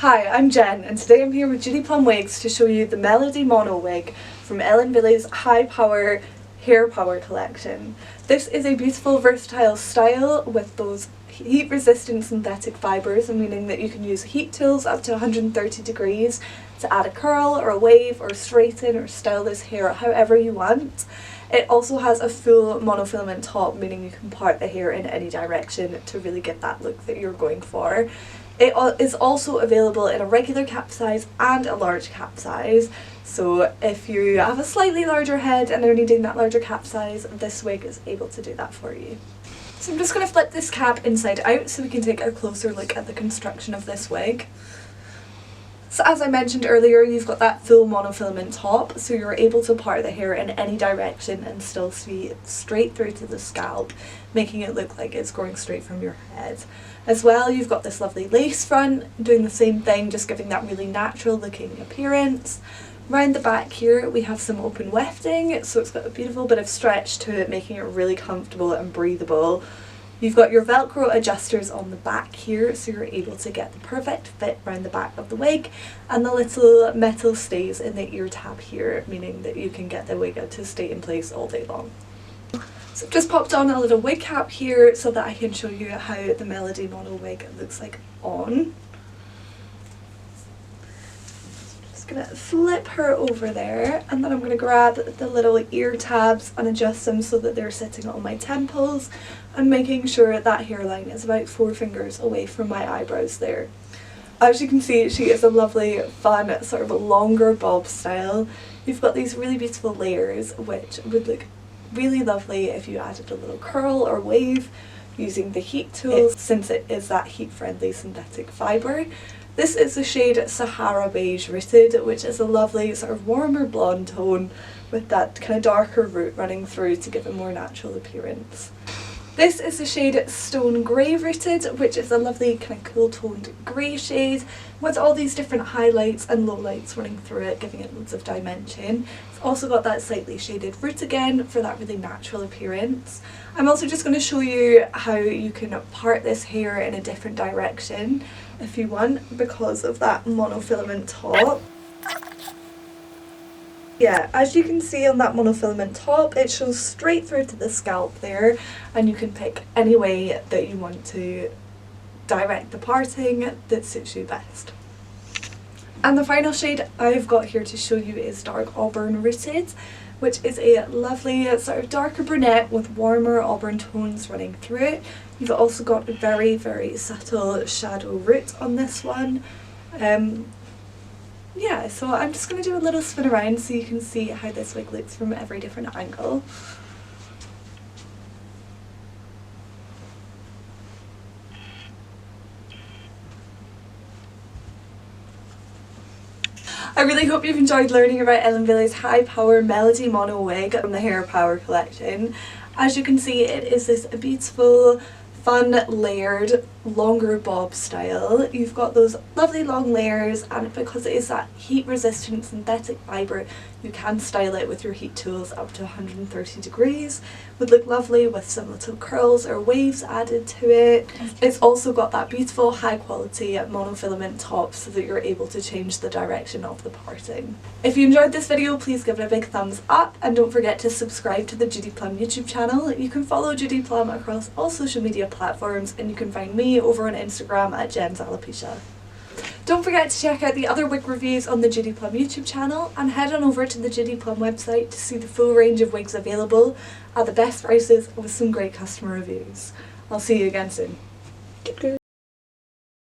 Hi, I'm Jen and today I'm here with Judy Plum Wigs to show you the Melody Mono Wig from Wille's Hairpower Collection. This is a beautiful versatile style with those heat resistant synthetic fibres, meaning that you can use heat tools up to 130 degrees to add a curl or a wave or straighten or style this hair however you want. It also has a full monofilament top, meaning you can part the hair in any direction to really get that look that you're going for. It is also available in a regular cap size and a large cap size, so if you have a slightly larger head and are needing that larger cap size, this wig is able to do that for you. So I'm just going to flip this cap inside out so we can take a closer look at the construction of this wig. So as I mentioned earlier, you've got that full monofilament top, so you're able to part the hair in any direction and still see it straight through to the scalp, making it look like it's growing straight from your head. As well, you've got this lovely lace front, doing the same thing, just giving that really natural looking appearance. Round the back here we have some open wefting, so it's got a beautiful bit of stretch to it, making it really comfortable and breathable. You've got your Velcro adjusters on the back here, so you're able to get the perfect fit around the back of the wig, and the little metal stays in the ear tab here, meaning that you can get the wig to stay in place all day long. So I've just popped on a little wig cap here so that I can show you how the Melody Mono Wig looks like on. Gonna flip her over there, and then I'm gonna grab the little ear tabs and adjust them so that they're sitting on my temples and making sure that hairline is about 4 fingers away from my eyebrows there. As you can see, she is a lovely, fun, sort of a longer bob style. You've got these really beautiful layers which would look really lovely if you added a little curl or wave using the heat tools, since it is that heat friendly synthetic fibre. This is the shade Sahara Beige Rooted, which is a lovely sort of warmer blonde tone with that kind of darker root running through to give a more natural appearance. This is the shade Stone Grey Rooted, which is a lovely kind of cool toned grey shade with all these different highlights and lowlights running through it, giving it loads of dimension. It's also got that slightly shaded root again for that really natural appearance. I'm also just going to show you how you can part this hair in a different direction if you want, because of that monofilament top. Yeah, as you can see on that monofilament top, it shows straight through to the scalp there, and you can pick any way that you want to direct the parting that suits you best. And the final shade I've got here to show you is Dark Auburn Rooted, which is a lovely sort of darker brunette with warmer auburn tones running through it. You've also got a very, very subtle shadow root on this one. Yeah, so I'm just going to do a little spin around so you can see how this wig looks from every different angle. I really hope you've enjoyed learning about Wille's Hairpower Melody Mono Wig from the Hairpower Collection. As you can see, it is this beautiful, fun, layered, longer bob style. You've got those lovely long layers, and because it is that heat resistant synthetic fibre, you can style it with your heat tools up to 130 degrees. Would look lovely with some little curls or waves added to it. It's also got that beautiful high quality monofilament top so that you're able to change the direction of the parting. If you enjoyed this video, please give it a big thumbs up, and don't forget to subscribe to the Judy Plum YouTube channel. You can follow Judy Plum across all social media platforms, and you can find me over on Instagram at Jen's Alopecia. Don't forget to check out the other wig reviews on the Judy Plum YouTube channel, and head on over to the Judy Plum website to see the full range of wigs available at the best prices with some great customer reviews. I'll see you again soon.